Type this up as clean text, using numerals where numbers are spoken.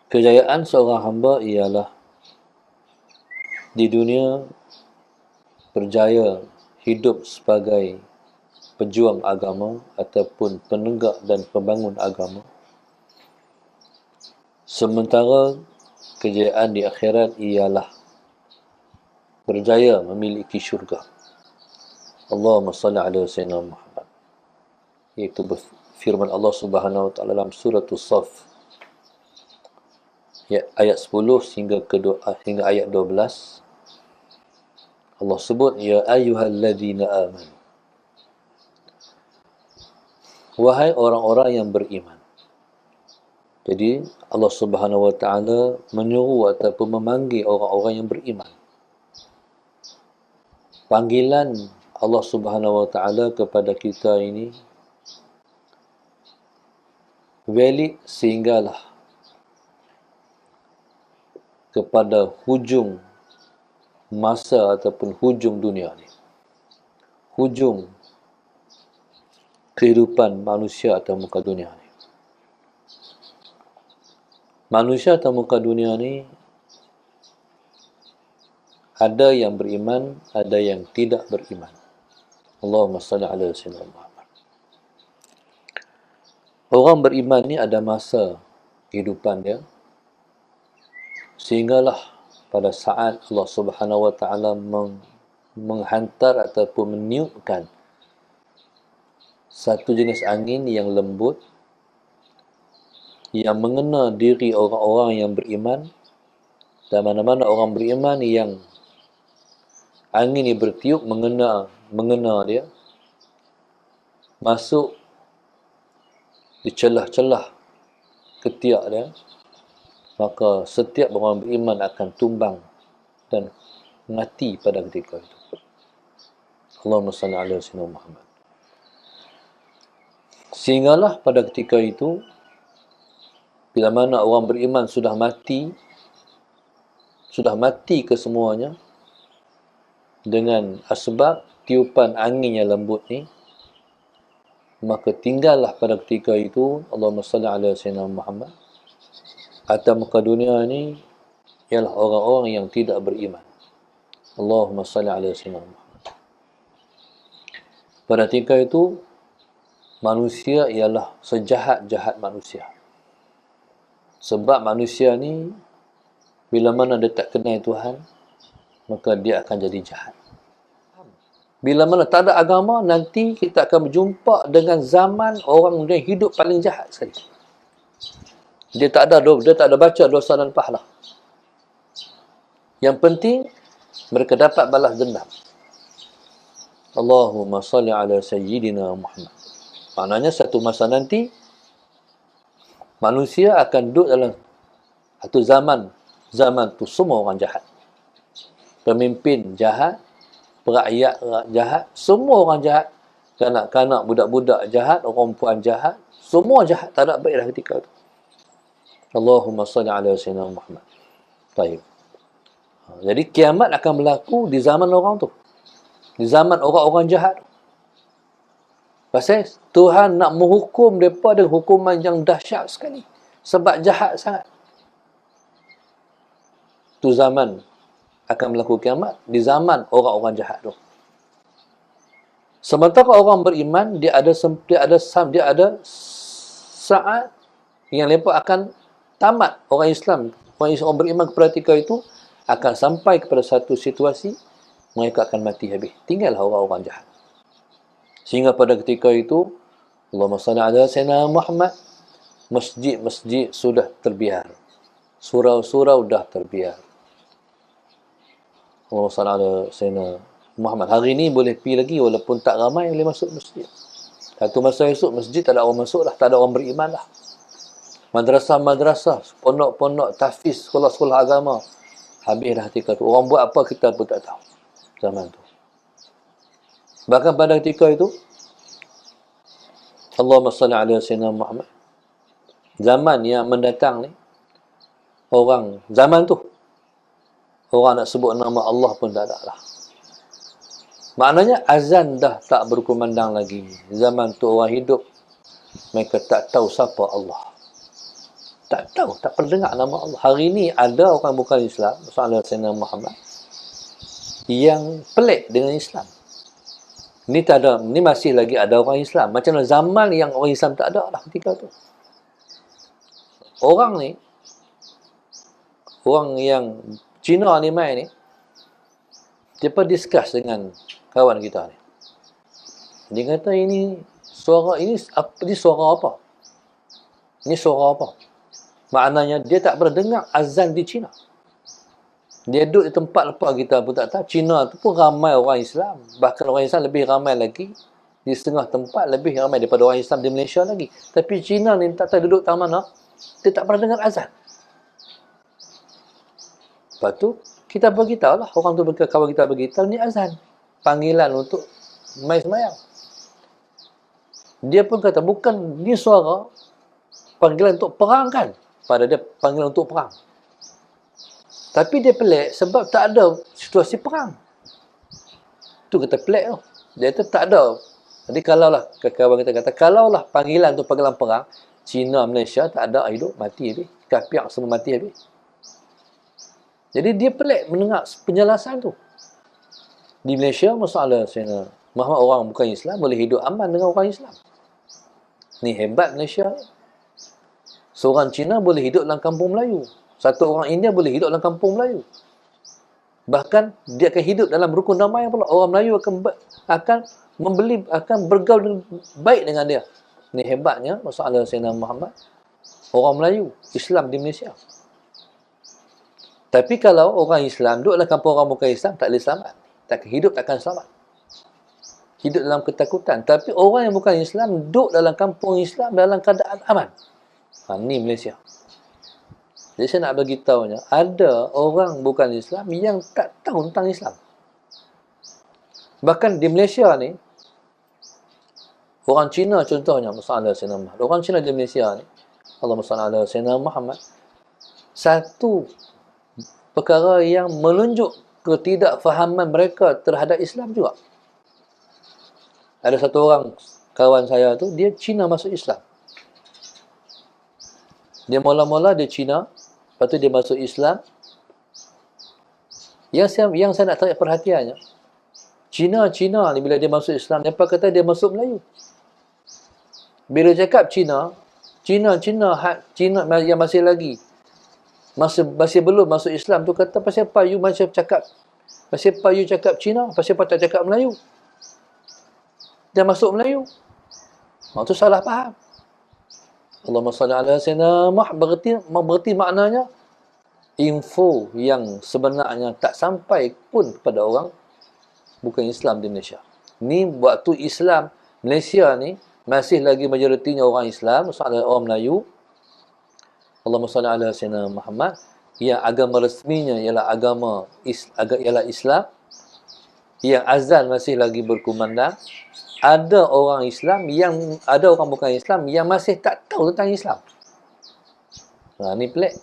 Kejayaan seorang hamba ialah di dunia berjaya hidup sebagai pejuang agama ataupun penegak dan pembangun agama. Sementara kejayaan di akhirat ialah berjaya memiliki syurga. Allahumma salli ala Sayyidina Muhammad. Iaitu firman Allah Subhanahu wa taala dalam surah As-Saff ayat 10 hingga ayat 12. Allah sebut, ya ayyuhalladzina amanu, wahai orang-orang yang beriman. Jadi Allah Subhanahu wa taala menyuruh ataupun memanggil orang-orang yang beriman. Panggilan Allah Subhanahu wa taala kepada kita ini valid sehinggalah kepada hujung masa ataupun hujung dunia ni. Hujung kehidupan manusia atas muka dunia ni. Manusia atas muka dunia ni ada yang beriman, ada yang tidak beriman. Allahumma salli ala Sayyidina Muhammad. Orang beriman ni ada masa kehidupan dia, sehinggalah pada saat Allah Subhanahu wa taala menghantar ataupun meniupkan satu jenis angin yang lembut yang mengena diri orang-orang yang beriman, dan mana-mana orang beriman yang angin ini bertiup mengena dia, masuk di celah-celah ketiak dia, maka setiap orang beriman akan tumbang dan mati pada ketika itu. Allahumma salli ala Sayyidina Muhammad. Sehinggalah pada ketika itu, bila mana orang beriman sudah mati kesemuanya dengan asbab tiupan angin yang lembut ni, maka tinggallah pada ketika itu Allahumma salli ala Sayyidina Muhammad atas muka dunia ni ialah orang-orang yang tidak beriman. Allahumma salli ala Sayyidina Muhammad. Pada ketika itu manusia ialah sejahat-jahat manusia. Sebab manusia ni bila mana dia tak kenal Tuhan, maka dia akan jadi jahat. Bila mana tak ada agama, nanti kita akan berjumpa dengan zaman orang yang hidup paling jahat sekali. Dia tak ada baca dosa dan pahala. Yang penting mereka dapat balas dendam. Allahumma salli ala Sayyidina Muhammad. Maknanya satu masa nanti manusia akan duduk dalam satu zaman tu semua orang jahat. Pemimpin jahat, rakyat jahat, semua orang jahat. Kanak-kanak, budak-budak jahat, orang perempuan jahat, semua jahat, tak ada baik dah ketika itu. Allahumma salli ala Sayyidina Muhammad. Baik. Jadi kiamat akan berlaku di zaman orang tu. Di zaman orang-orang jahat. Pasal Tuhan nak menghukum mereka dengan hukuman yang dahsyat sekali. Sebab jahat sangat. Tu zaman akan berlaku kiamat di zaman orang-orang jahat tu. Sementara orang beriman, dia ada saat yang mereka akan tamat. Orang Islam, orang beriman kepada ketika itu akan sampai kepada satu situasi mereka akan mati habis. Tinggallah orang-orang jahat. Sehingga pada ketika itu Allahumma salli ala Sayyidina Muhammad, masjid-masjid sudah terbiar, surau-surau dah terbiar. Allahumma salli ala Sayyidina Muhammad. Hari ini boleh pergi lagi walaupun tak ramai boleh masuk masjid. Satu masa esok masjid tak ada orang masuk dah, tak ada orang beriman dah. Madrasah, pondok-pondok, tahfiz, sekolah-sekolah agama habis dah ketika tu. Orang buat apa kita pun tak tahu zaman tu. Bahkan pada ketika itu Allahumma salli ala Sayyidina Muhammad, zaman yang mendatang ni, zaman tu orang nak sebut nama Allah pun tak ada lah. Maknanya azan dah tak berkumandang lagi. Zaman tu orang hidup, mereka tak tahu siapa Allah. Tak tahu, tak pernah dengar nama Allah. Hari ini ada orang bukan Islam, Rasulullah Sayyidina Muhammad, yang pelik dengan Islam. Ni tak ada, ni masih lagi ada orang Islam. Macam mana zaman yang orang Islam tak ada lah ketika tu. Orang ni, orang yang Cina ni main ni, dia pun discuss dengan kawan kita ni. Dia kata ini suara apa? Ini suara apa? Maknanya dia tak pernah dengar azan di Cina. Dia duduk di tempat lepas kita pun tak tahu. Cina tu pun ramai orang Islam. Bahkan orang Islam lebih ramai lagi. Di setengah tempat lebih ramai daripada orang Islam di Malaysia lagi. Tapi Cina ni tak tahu duduk tak mana. Dia tak pernah dengar azan. Lepas tu, kita beritahu lah. Orang tu kawan kita beritahu, ni azan. Panggilan untuk mai semayang. Dia pun kata, bukan ni suara panggilan untuk perang kan? Pada dia panggilan untuk perang. Tapi dia pelik sebab tak ada situasi perang. Tu kata pelik tu. Dia kata tak ada. Jadi kalaulah, kawan kita kata, kalaulah panggilan untuk panggilan perang, Cina, Malaysia tak ada hidup, mati habis. Kafir semua mati habis. Jadi dia pelik mendengar penjelasan tu. Di Malaysia, masalah Muhammad orang bukan Islam boleh hidup aman dengan orang Islam. Ni hebat Malaysia. Seorang Cina boleh hidup dalam kampung Melayu. Satu orang India boleh hidup dalam kampung Melayu. Bahkan dia akan hidup dalam rukun damai pula. Orang Melayu akan bergaul baik dengan dia. Ini hebatnya masalah Sayyidina Muhammad. Orang Melayu, Islam di Malaysia. Tapi kalau orang Islam duduk dalam kampung orang bukan Islam, tak boleh selamat. Hidup takkan selamat. Hidup dalam ketakutan. Tapi orang yang bukan Islam duduk dalam kampung Islam dalam keadaan aman. Ni Malaysia. Jadi saya nak beritahunya, ada orang bukan Islam yang tak tahu tentang Islam. Bahkan di Malaysia ni, orang Cina contohnya, masalah Sayyidina Muhammad. Orang Cina di Malaysia ni, Allahumma salli ala Sayyidina Muhammad, satu perkara yang menunjuk ketidakfahaman mereka terhadap Islam juga. Ada satu orang kawan saya tu, dia Cina masuk Islam. Dia mula-mula dia Cina, lepas tu dia masuk Islam. Yang saya nak tarik perhatiannya, Cina ni bila dia masuk Islam, apa kata dia masuk Melayu. Bila cakap Cina yang masih lagi masih belum masuk Islam tu kata, pasal apa you cakap Cina, pasal apa tak cakap Melayu? Dia masuk Melayu. Tu salah faham. Allahumma salli ala Sayyidina Muhammad, berarti maknanya info yang sebenarnya tak sampai pun kepada orang bukan Islam di Malaysia. Ni waktu Islam Malaysia ni masih lagi majoritinya orang Islam, maksudnya orang Melayu. Allahumma salli ala Sayyidina Muhammad, yang agama resminya ialah ialah Islam, yang azan masih lagi berkumandang. Ada orang Islam ada orang bukan Islam yang masih tak tahu tentang Islam. Ni pelik.